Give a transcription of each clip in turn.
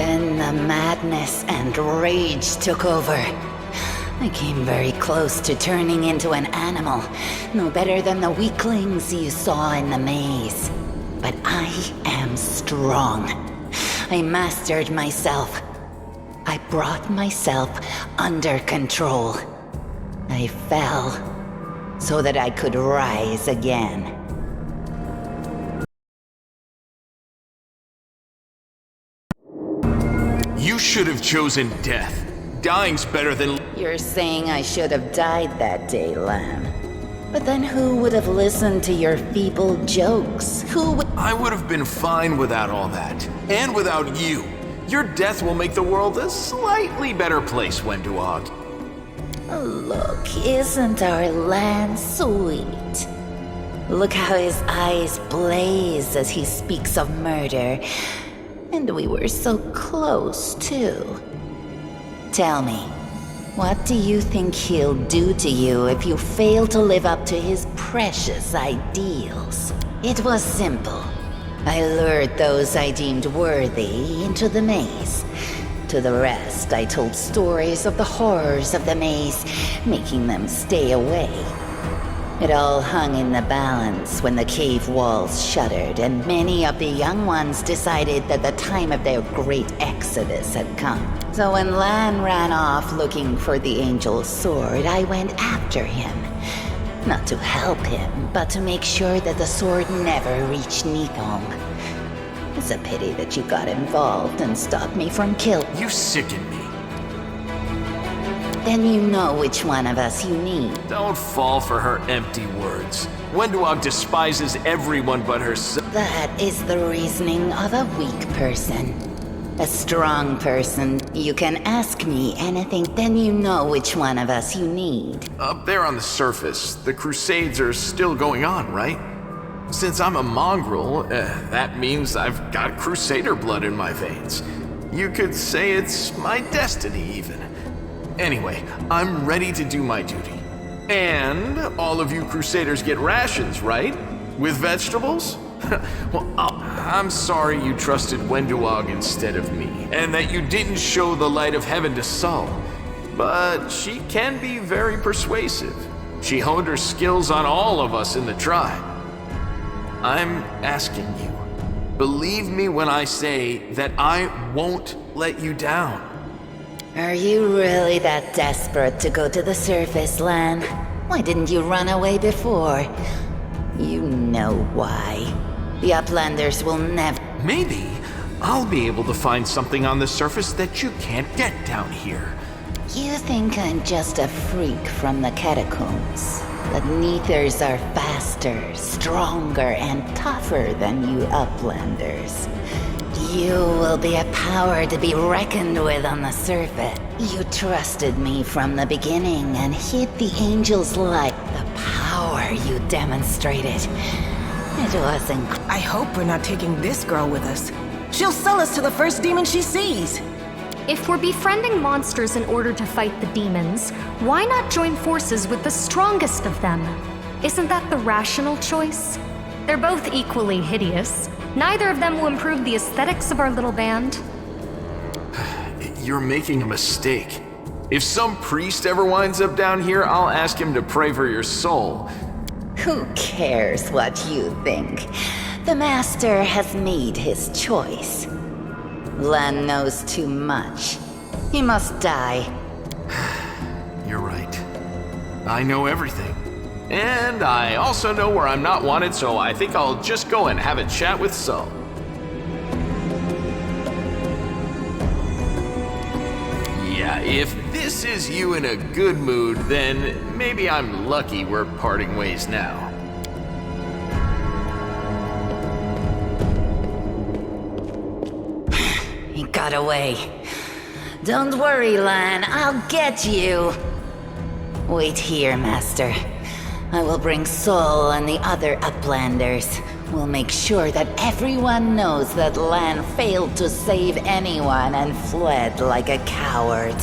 Then the madness and rage took over. I came very close to turning into an animal, no better than the weaklings you saw in the maze. But I am strong. I mastered myself. I brought myself under control. I fell so that I could rise again. You should have chosen death. Dying's better than... You're saying I should have died that day, Lamb. But then who would have listened to your feeble jokes? Who would... I would have been fine without all that. And without you. Your death will make the world a slightly better place, Wenduog. Look, isn't our land sweet? Look how his eyes blaze as he speaks of murder. And we were so close, too. Tell me, what do you think he'll do to you if you fail to live up to his precious ideals? It was simple. I lured those I deemed worthy into the maze. To the rest, I told stories of the horrors of the maze, making them stay away. It all hung in the balance when the cave walls shuttered and many of the young ones decided that the time of their great exodus had come. So when Lan ran off looking for the angel's sword, I went after him. Not to help him, but to make sure that the sword never reached Nithong. It's a pity that you got involved and stopped me from killing. You sicken me. Then you know which one of us you need. Don't fall for her empty words. Wenduog despises everyone but herself. That is the reasoning of a weak person. A strong person, you can ask me anything, then you know which one of us you need. Up there on the surface, the Crusades are still going on, right? Since I'm a mongrel, that means I've got Crusader blood in my veins. You could say it's my destiny, even. Anyway, I'm ready to do my duty. And all of you Crusaders get rations, right? With vegetables? Well, I'm sorry you trusted Wenduog instead of me, and that you didn't show the light of heaven to Sol. But she can be very persuasive. She honed her skills on all of us in the tribe. I'm asking you, believe me when I say that I won't let you down. Are you really that desperate to go to the surface, Lan? Why didn't you run away before? You know why. The Uplanders will never... Maybe I'll be able to find something on the surface that you can't get down here. You think I'm just a freak from the catacombs. But Neathers are faster, stronger, and tougher than you Uplanders. You will be a power to be reckoned with on the surface. You trusted me from the beginning and hid the angel's light. The power you demonstrated. It was incredible. I hope we're not taking this girl with us. She'll sell us to the first demon she sees. If we're befriending monsters in order to fight the demons, why not join forces with the strongest of them? Isn't that the rational choice? They're both equally hideous. Neither of them will improve the aesthetics of our little band. You're making a mistake. If some priest ever winds up down here, I'll ask him to pray for your soul. Who cares what you think? The Master has made his choice. Lan knows too much. He must die. You're right. I know everything. And I also know where I'm not wanted, so I think I'll just go and have a chat with Sol. Yeah, if this is you in a good mood, then maybe I'm lucky we're parting ways now. He got away. Don't worry, Lan, I'll get you. Wait here, Master. I will bring Sol and the other Uplanders. We'll make sure that everyone knows that Lan failed to save anyone and fled like a coward.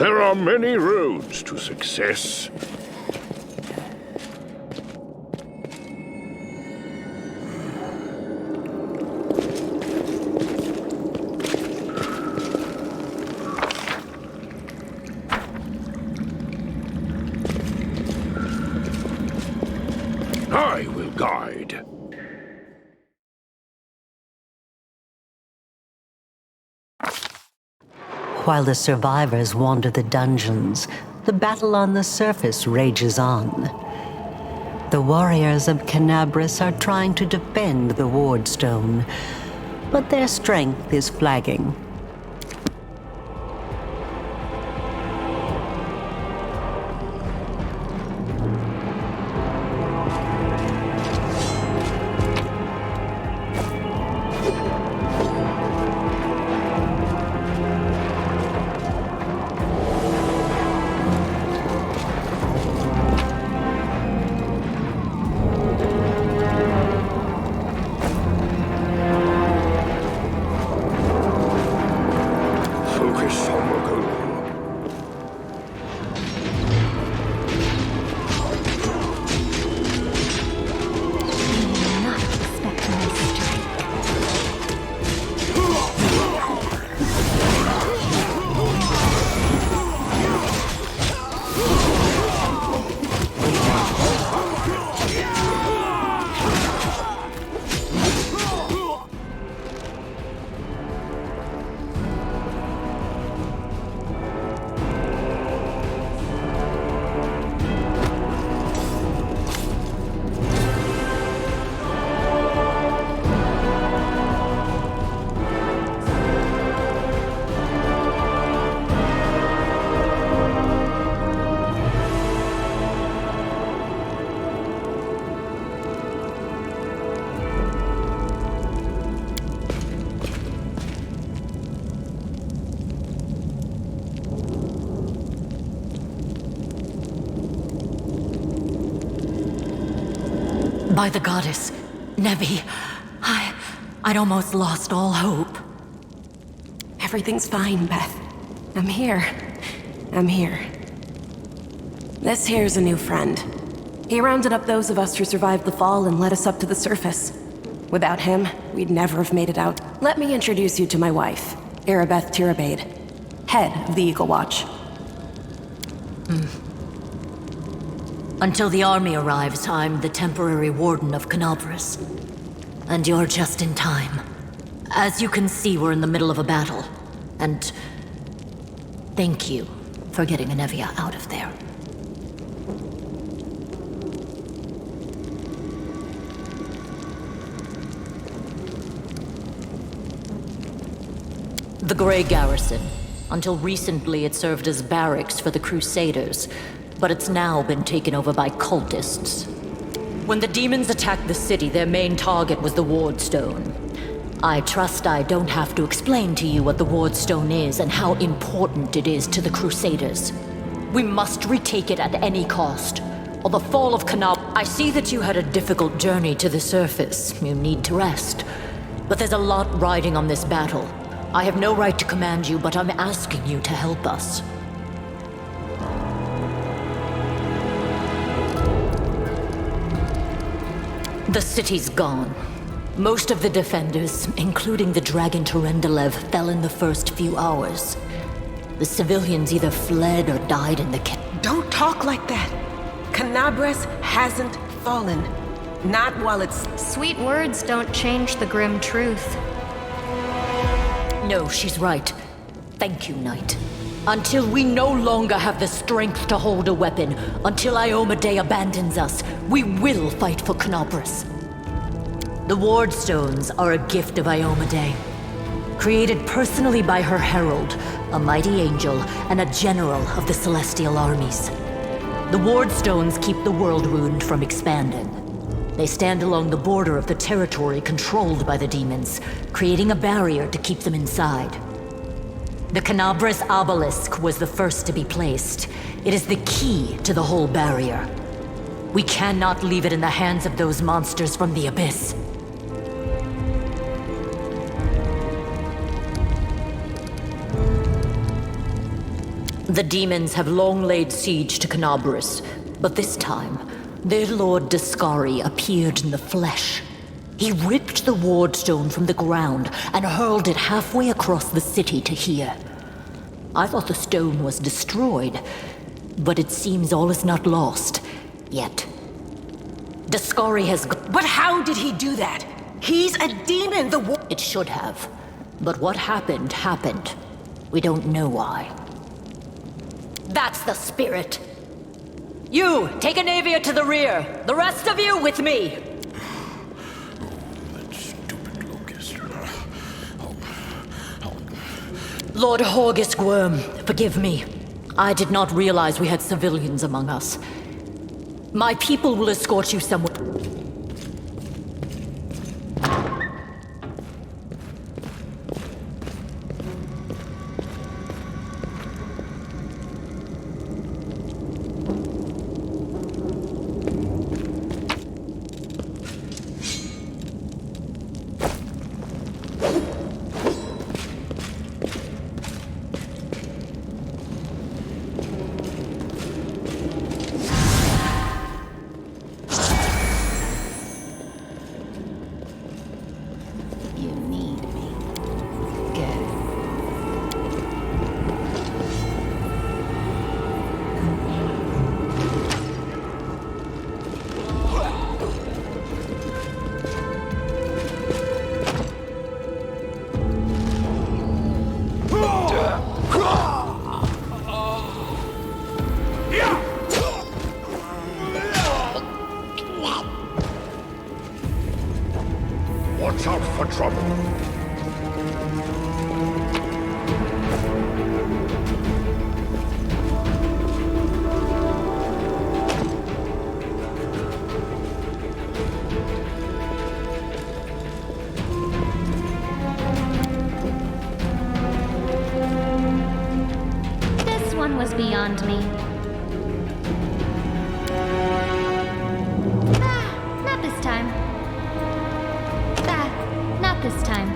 There are many roads to success. I will guide. While the survivors wander the dungeons, the battle on the surface rages on. The warriors of Canabras are trying to defend the Wardstone, but their strength is flagging. By the goddess, Nevi, I'd almost lost all hope. Everything's fine, Beth. I'm here. This here's a new friend. He rounded up those of us who survived the fall and led us up to the surface. Without him, we'd never have made it out. Let me introduce you to my wife, Irabeth Tirabade, head of the Eagle Watch. Until the army arrives, I'm the temporary warden of Canabras. And you're just in time. As you can see, we're in the middle of a battle. And thank you for getting Anevia out of there. The Grey Garrison. Until recently, it served as barracks for the Crusaders, but it's now been taken over by cultists. When the demons attacked the city, their main target was the Wardstone. I trust I don't have to explain to you what the Wardstone is and how important it is to the Crusaders. We must retake it at any cost, or the fall of Canab. I see that you had a difficult journey to the surface. You need to rest. But there's a lot riding on this battle. I have no right to command you, but I'm asking you to help us. The city's gone. Most of the defenders, including the Dragon Terendelev, fell in the first few hours. The civilians either fled or died in the Don't talk like that. Canabras hasn't fallen. Not while it's... Sweet words don't change the grim truth. No, she's right. Thank you, Knight. Until we no longer have the strength to hold a weapon, until Iomedae abandons us, we will fight for Canabras. The Wardstones are a gift of Iomedae, created personally by her herald, a mighty angel and a general of the celestial armies. The Wardstones keep the world wound from expanding. They stand along the border of the territory controlled by the demons, creating a barrier to keep them inside. The Canabras obelisk was the first to be placed. It is the key to the whole barrier. We cannot leave it in the hands of those monsters from the abyss. The demons have long laid siege to Canabris, but this time, their lord Dascari appeared in the flesh. He ripped the ward stone from the ground and hurled it halfway across the city to here. I thought the stone was destroyed, but it seems all is not lost, yet. Dascari has But how did he do that? He's a demon, It should have. But what happened, happened. We don't know why. That's the spirit. You, take Anavia to the rear. The rest of you with me. That stupid locust. Lord Horgus Worm, forgive me. I did not realize we had civilians among us. My people will escort you somewhere. You need me. Good. Watch out for trouble. This one was beyond me. Not this time. Not this time.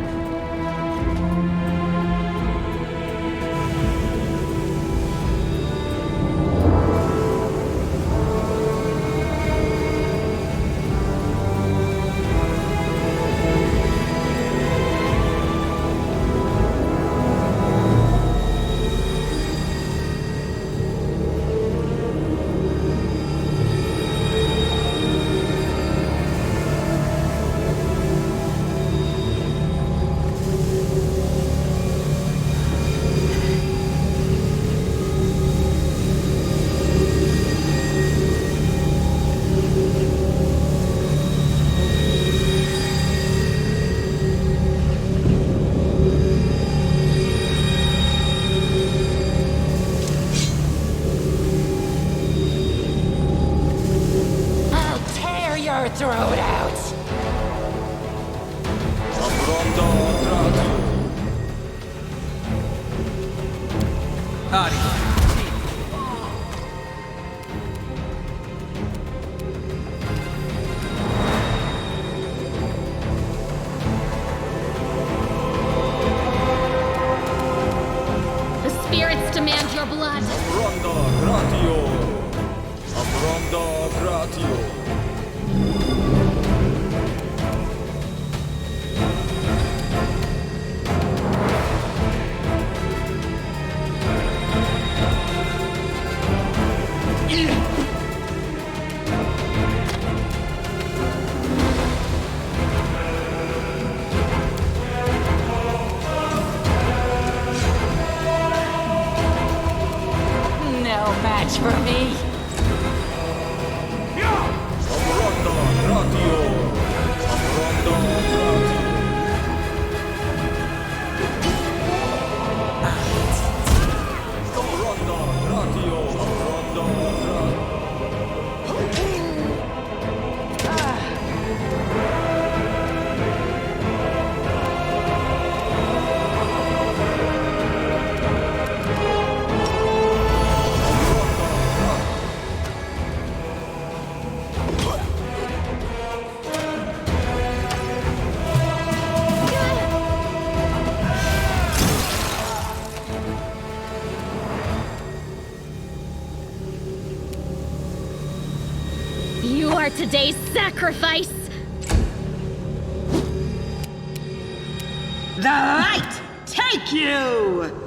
Throw it out! The spirits demand your blood. No match for me. today's sacrifice! The light take you!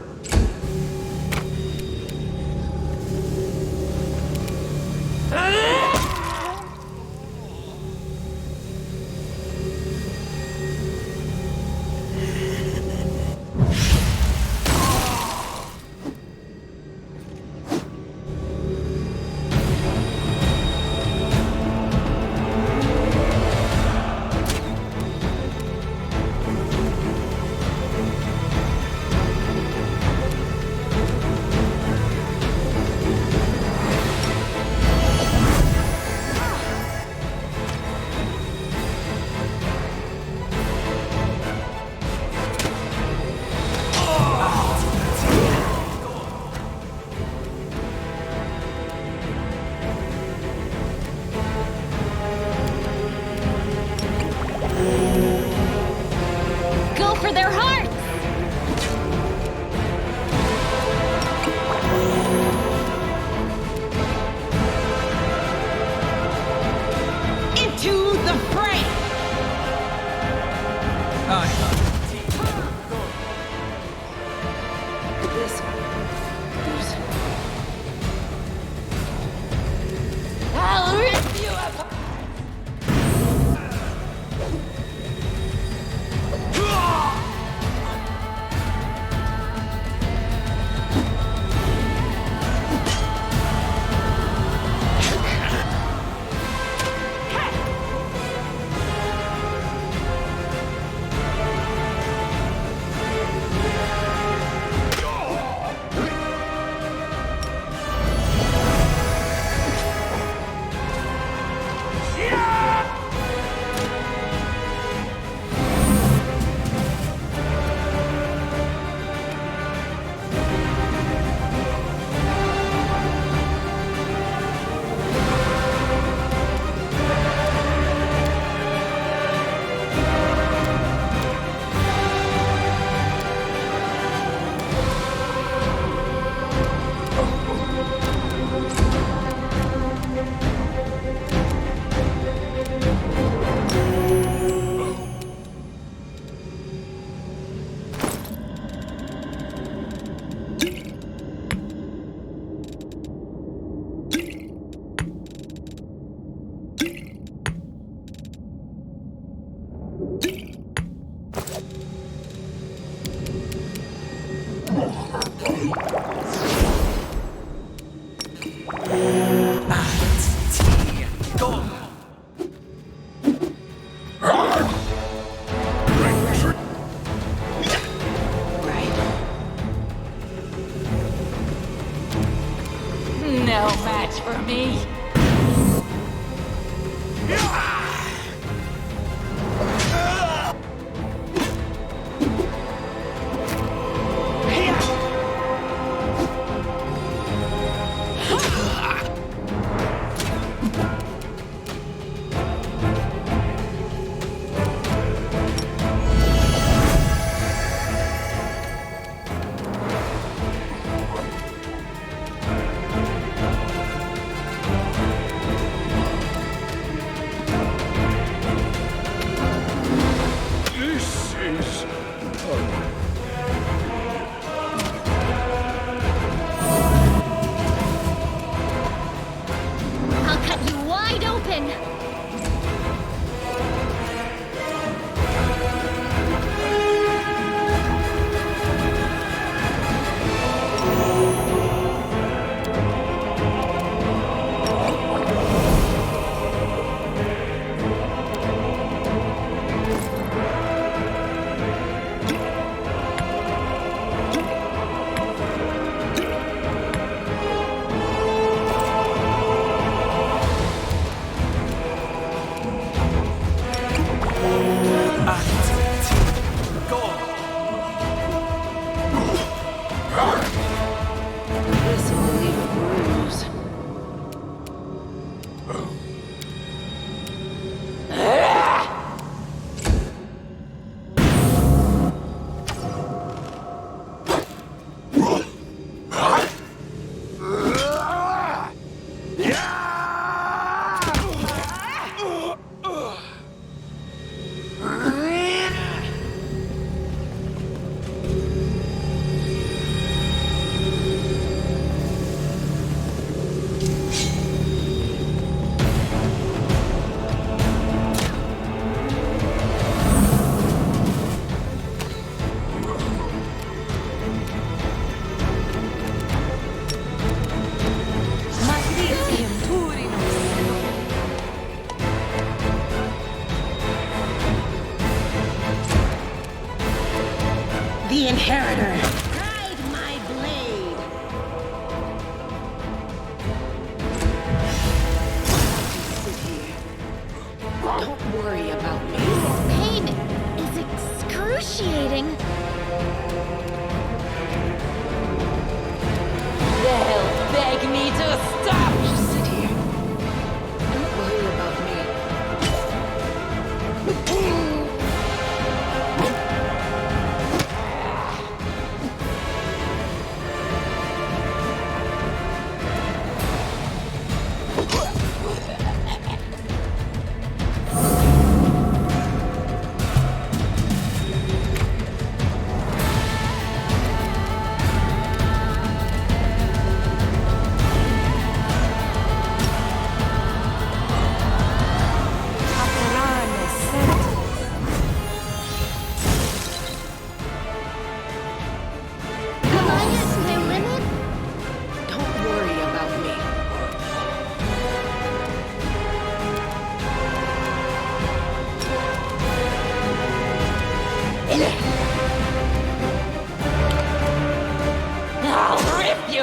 Go for their hearts! Into the fray! I'll rip you apart! No match for me.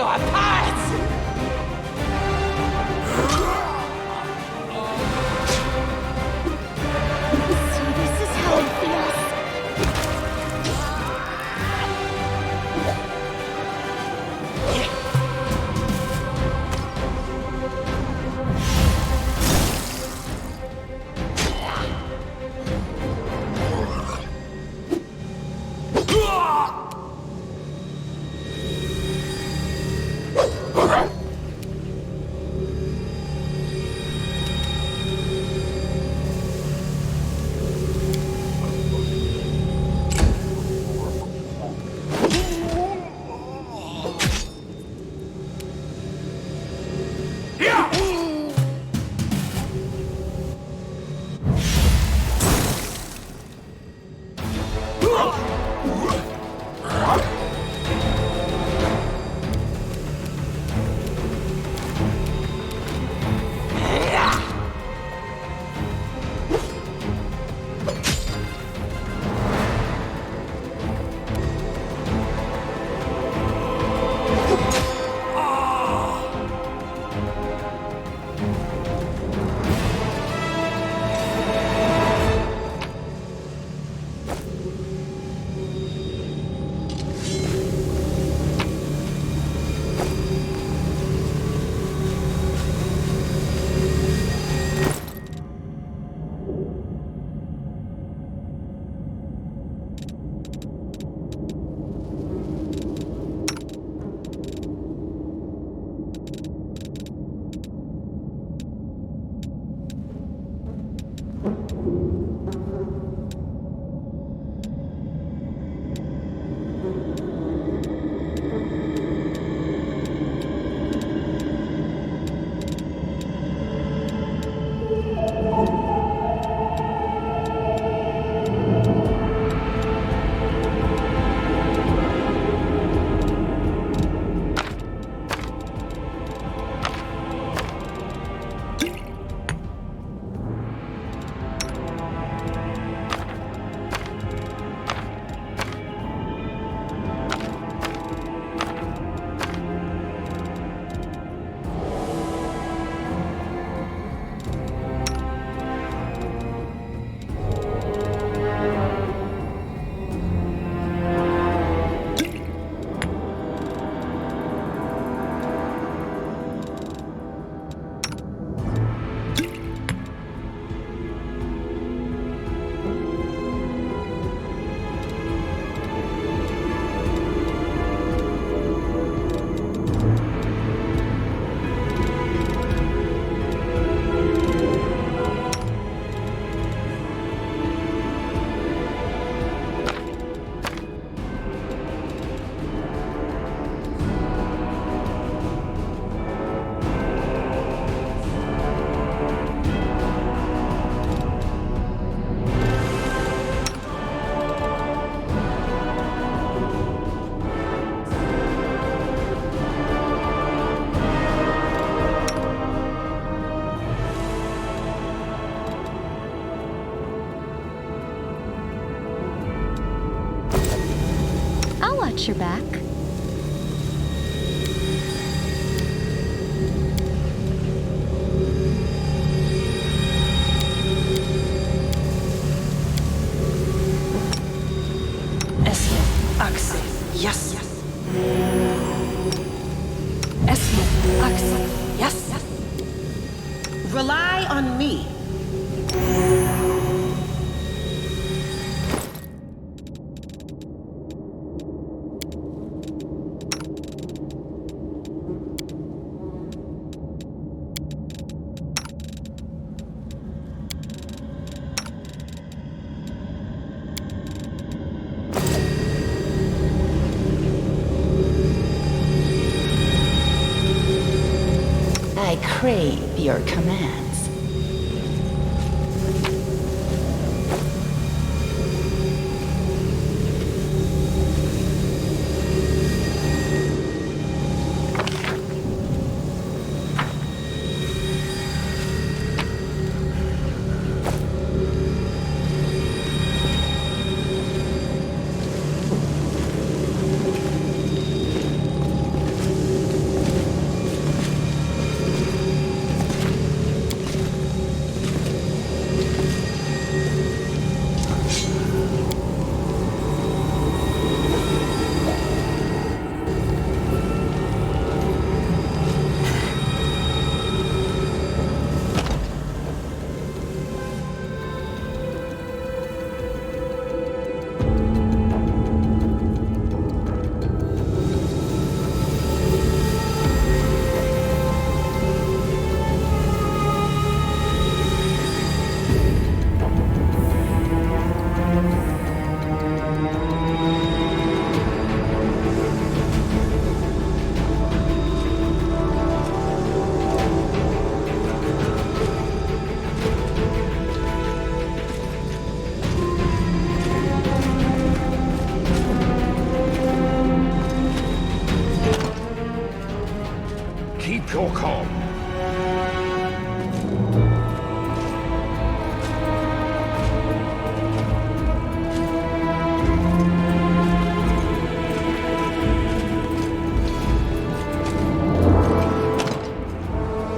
apart! So this is how it feels. Watch your back. Yes. Esme, Axel, yes. Rely on me. I crave your commands. your calm.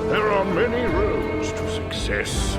There are many roads to success.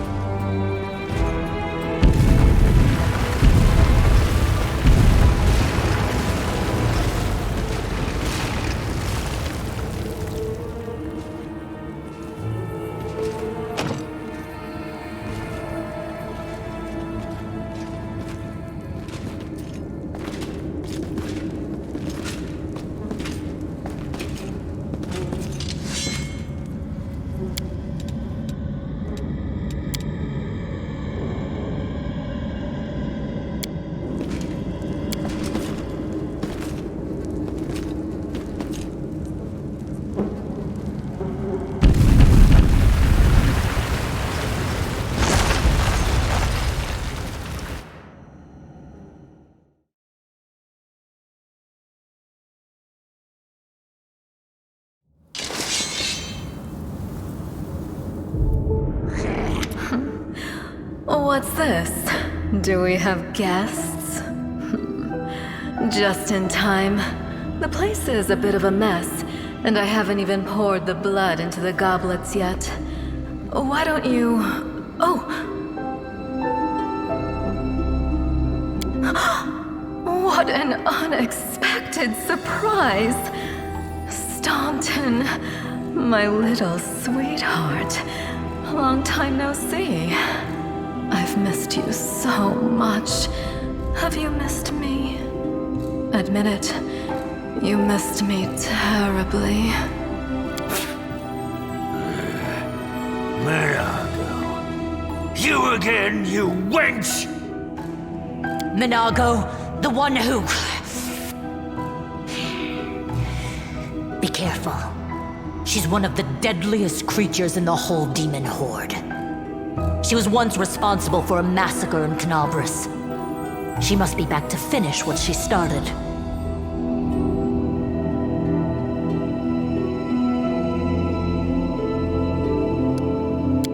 What's this? Do we have guests? Just in time. The place is a bit of a mess, and I haven't even poured the blood into the goblets yet. Why don't you... Oh! What an unexpected surprise! Staunton, my little sweetheart. Long time no see. I've missed you so much. Have you missed me? Admit it. You missed me terribly. Minago. You again, you wench! Minago, the one who... Be careful. She's one of the deadliest creatures in the whole demon horde. She was once responsible for a massacre in Canabras. She must be back to finish what she started.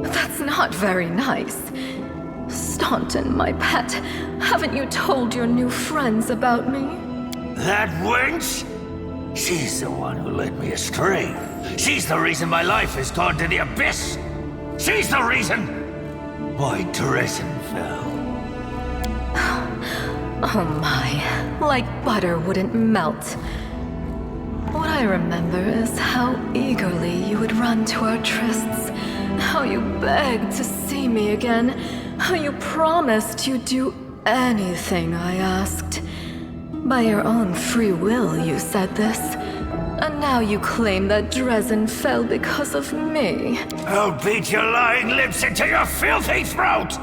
That's not very nice. Staunton, my pet, haven't you told your new friends about me? That wench? She's the one who led me astray. She's the reason my life has gone to the abyss. She's the reason why Garrison fell. Oh my, like butter wouldn't melt. What I remember is how eagerly you would run to our trysts, how you begged to see me again, how you promised you'd do anything I asked. By your own free will, you said this. And now you claim that Dresden fell because of me. I'll beat your lying lips into your filthy throat!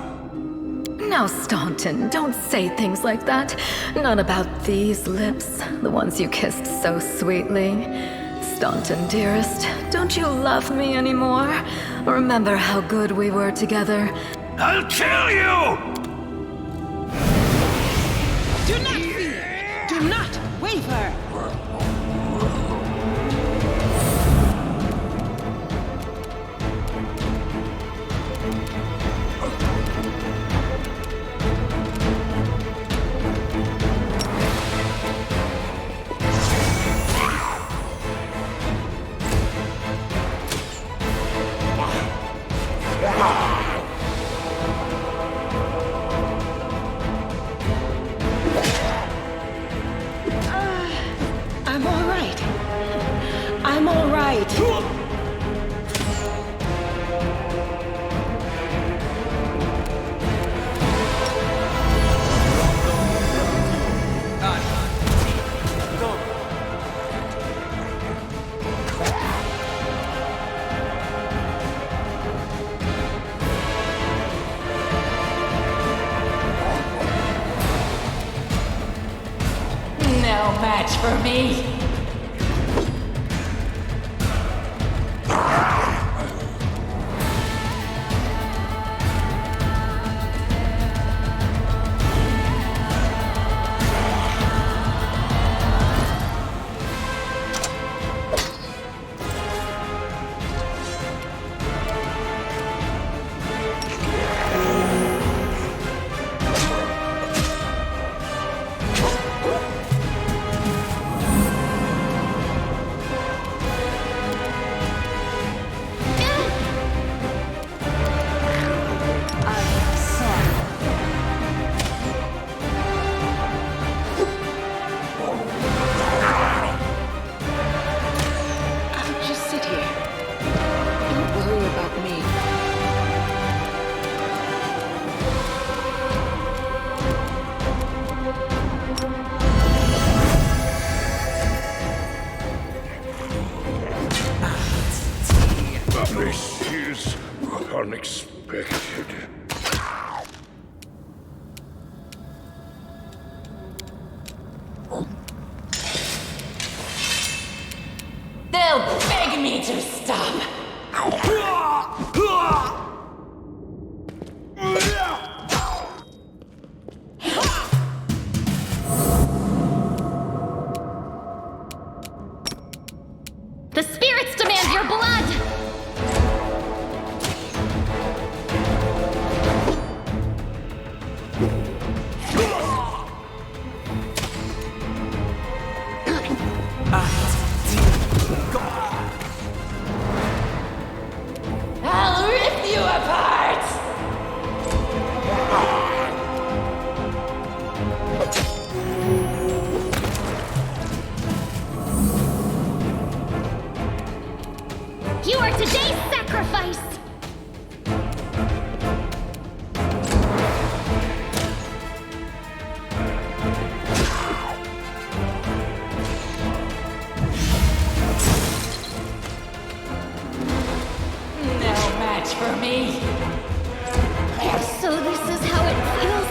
Now, Staunton, don't say things like that. Not about these lips, the ones you kissed so sweetly. Staunton, dearest, don't you love me anymore? Remember how good we were together? I'll kill you! Do not fear! Do not waver! I'm all right. I'm all right. No match for me. This is unexpected. They'll beg me to stop. The spirits demand your blood! I'll rip you apart! You are today's sacrifice! No match for me. So this is how it feels?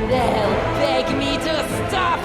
They'll beg me to stop.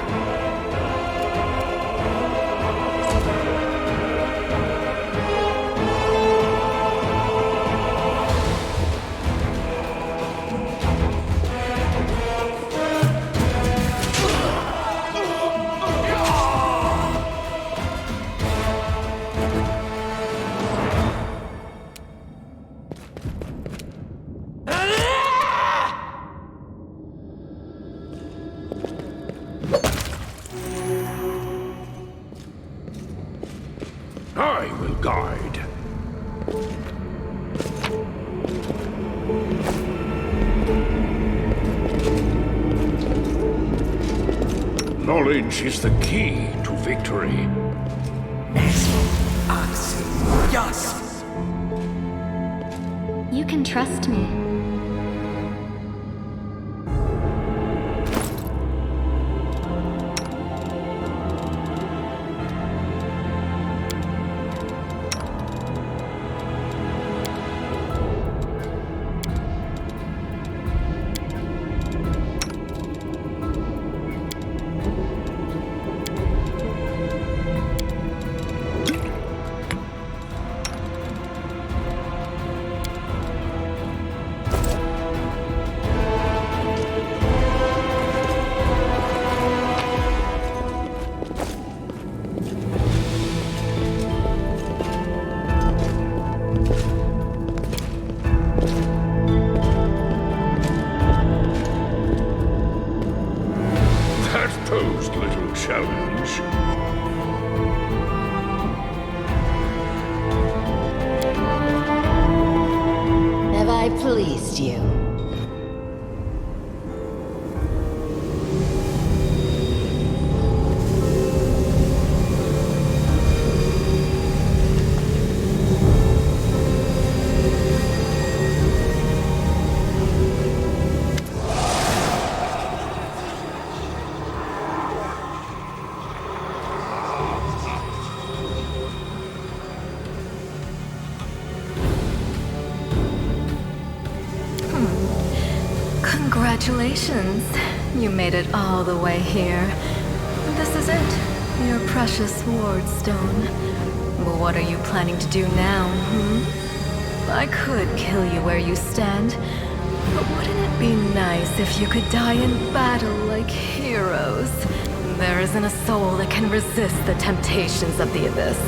I will guide. Knowledge is the key to victory. You can trust me. That posed little challenge. Have I pleased you? Congratulations. You made it all the way here. This is it. Your precious ward stone. Well, what are you planning to do now, I could kill you where you stand, but wouldn't it be nice if you could die in battle like heroes? There isn't a soul that can resist the temptations of the abyss.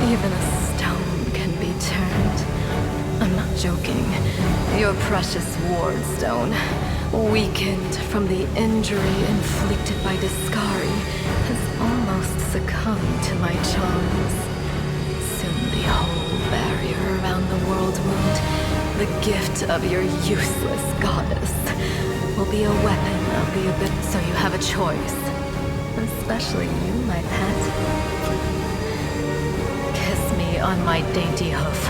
Even a stone can be turned. I'm not joking. Your precious ward stone, weakened from the injury inflicted by Discari, has almost succumbed to my charms. Soon the whole barrier around the world wound, the gift of your useless goddess, will be a weapon of the abyss, so you have a choice. Especially you, my pet. Kiss me on my dainty hoof.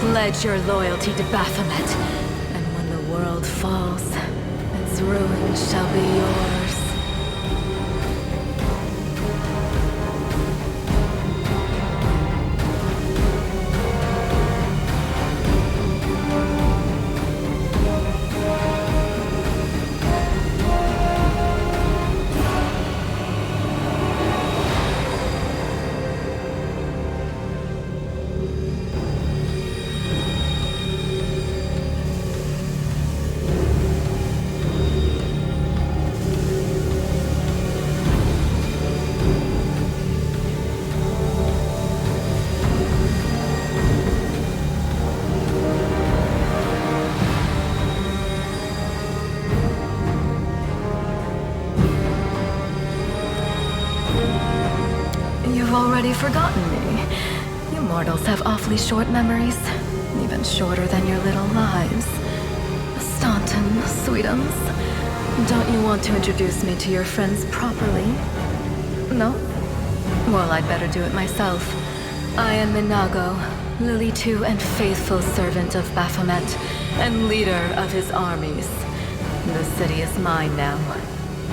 Pledge your loyalty to Baphomet. And when the world falls, its ruin shall be yours. Already forgotten me. You mortals have awfully short memories, even shorter than your little lives. Staunton, sweetums, don't you want to introduce me to your friends properly? No? Well, I'd better do it myself. I am Minago, Lily II and faithful servant of Baphomet, and leader of his armies. The city is mine now.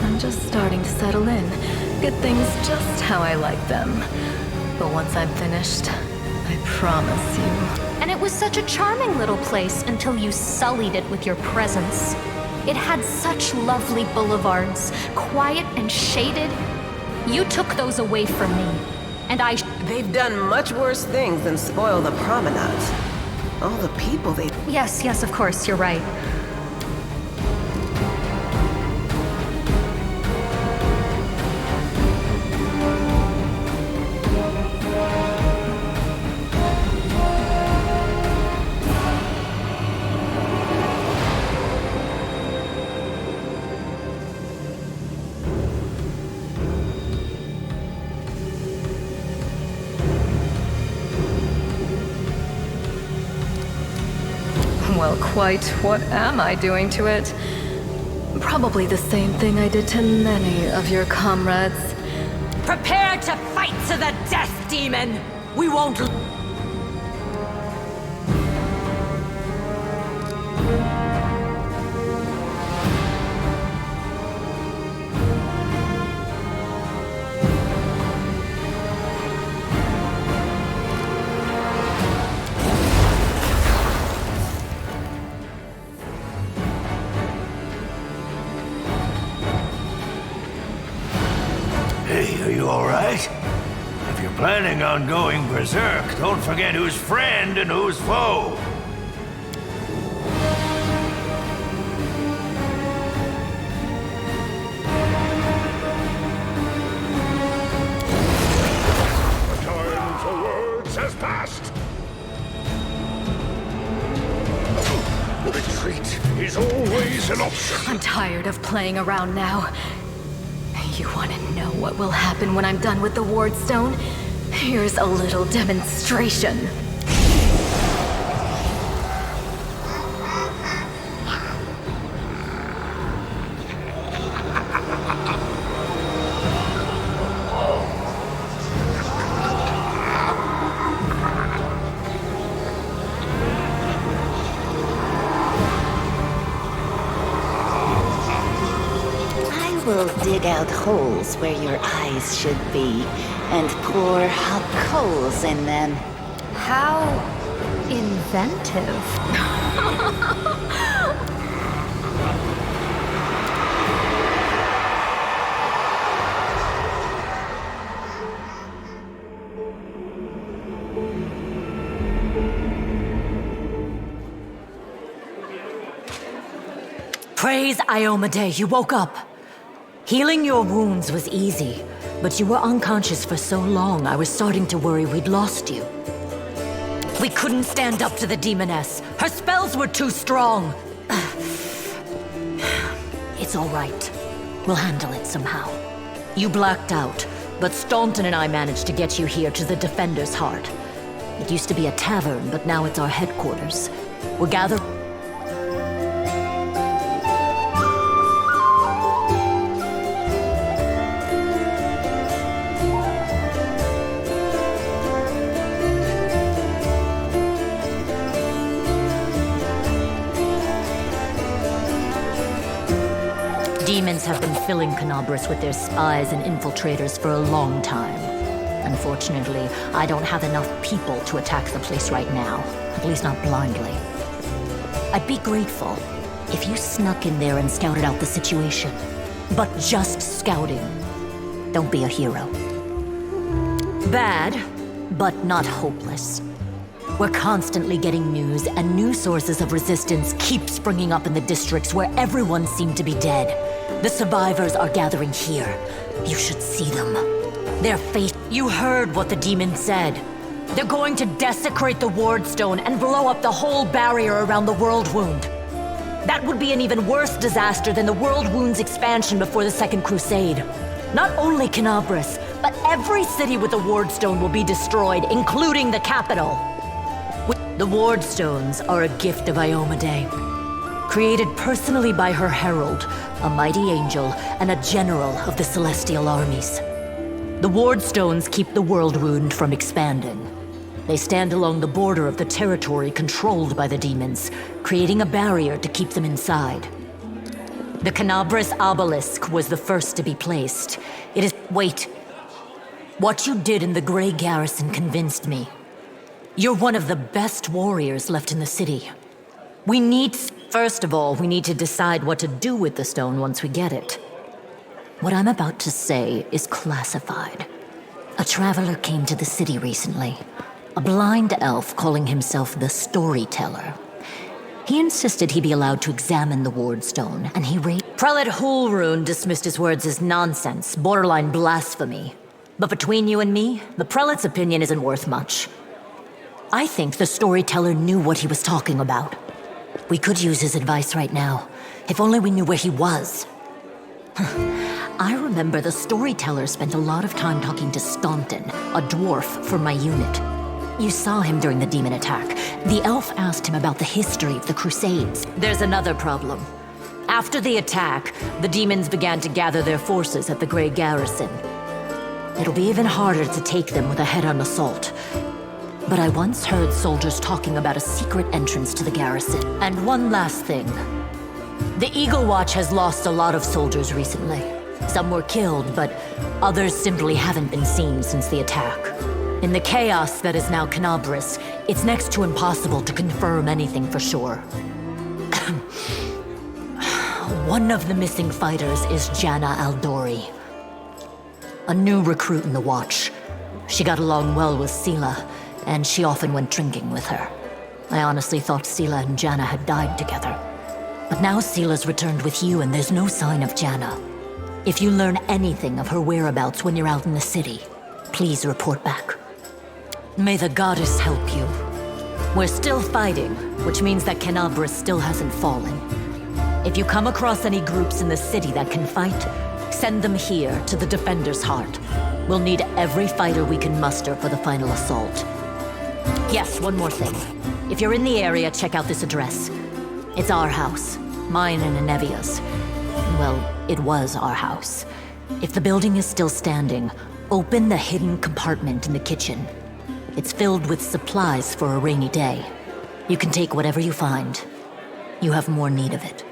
I'm just starting to settle in, get things just how I like them. But once I'm finished, I promise you. And it was such a charming little place until you sullied it with your presence. It had such lovely boulevards, quiet and shaded. You took those away from me, and They've done much worse things than spoil the promenades. All the people they... Yes, of course, you're right. Well, quite what am I doing to it? Probably the same thing I did to many of your comrades. Prepare to fight to the death, demon! We won't... Hey, are you alright? If you're planning on going berserk, don't forget who's friend and who's foe. The time for words has passed. Retreat is always an option. I'm tired of playing around now. You want to know what will happen when I'm done with the Ward Stone? Here's a little demonstration. We'll dig out holes where your eyes should be, and pour hot coals in them. How inventive. Praise Iomade, you woke up. Healing your wounds was easy, but you were unconscious for so long I was starting to worry we'd lost you. We couldn't stand up to the demoness. Her spells were too strong. It's all right. We'll handle it somehow. You blacked out, but Staunton and I managed to get you here to the Defender's Heart. It used to be a tavern, but now it's our headquarters. We're gathered... Demons have been filling Canabras with their spies and infiltrators for a long time. Unfortunately, I don't have enough people to attack the place right now. At least not blindly. I'd be grateful if you snuck in there and scouted out the situation. But just scouting. Don't be a hero. Bad, but not hopeless. We're constantly getting news, and new sources of resistance keep springing up in the districts where everyone seemed to be dead. The survivors are gathering here. You should see them. Their fate. You heard what the demon said. They're going to desecrate the Ward Stone and blow up the whole barrier around the World Wound. That would be an even worse disaster than the World Wound's expansion before the Second Crusade. Not only Canabras, but every city with a Ward Stone will be destroyed, including the capital. The Ward Stones are a gift of Iomedae, created personally by her herald, a mighty angel and a general of the Celestial armies. The Ward Stones keep the World Wound from expanding. They stand along the border of the territory controlled by the demons, creating a barrier to keep them inside. The Canabras obelisk was the first to be placed. It is— Wait. What you did in the Grey Garrison convinced me. You're one of the best warriors left in the city. First of all, we need to decide what to do with the stone once we get it. What I'm about to say is classified. A traveler came to the city recently. A blind elf calling himself the Storyteller. He insisted he be allowed to examine the Ward Stone, and he Prelate Hulrune dismissed his words as nonsense, borderline blasphemy. But between you and me, the Prelate's opinion isn't worth much. I think the Storyteller knew what he was talking about. We could use his advice right now, if only we knew where he was. I remember the Storyteller spent a lot of time talking to Staunton, a dwarf from my unit. You saw him during the demon attack. The elf asked him about the history of the Crusades. There's another problem. After the attack, the demons began to gather their forces at the Grey Garrison. It'll be even harder to take them with a head-on assault. But I once heard soldiers talking about a secret entrance to the garrison. And one last thing. The Eagle Watch has lost a lot of soldiers recently. Some were killed, but others simply haven't been seen since the attack. In the chaos that is now Canabras, it's next to impossible to confirm anything for sure. One of the missing fighters is Jana Aldori, a new recruit in the Watch. She got along well with Sela, and she often went drinking with her. I honestly thought Sela and Jana had died together. But now Sela's returned with you, and there's no sign of Jana. If you learn anything of her whereabouts when you're out in the city, please report back. May the goddess help you. We're still fighting, which means that Canabras still hasn't fallen. If you come across any groups in the city that can fight, send them here to the Defender's Heart. We'll need every fighter we can muster for the final assault. Yes, one more thing. If you're in the area, check out this address. It's our house. Mine and Inevia's. Well, it was our house. If the building is still standing, open the hidden compartment in the kitchen. It's filled with supplies for a rainy day. You can take whatever you find. You have more need of it.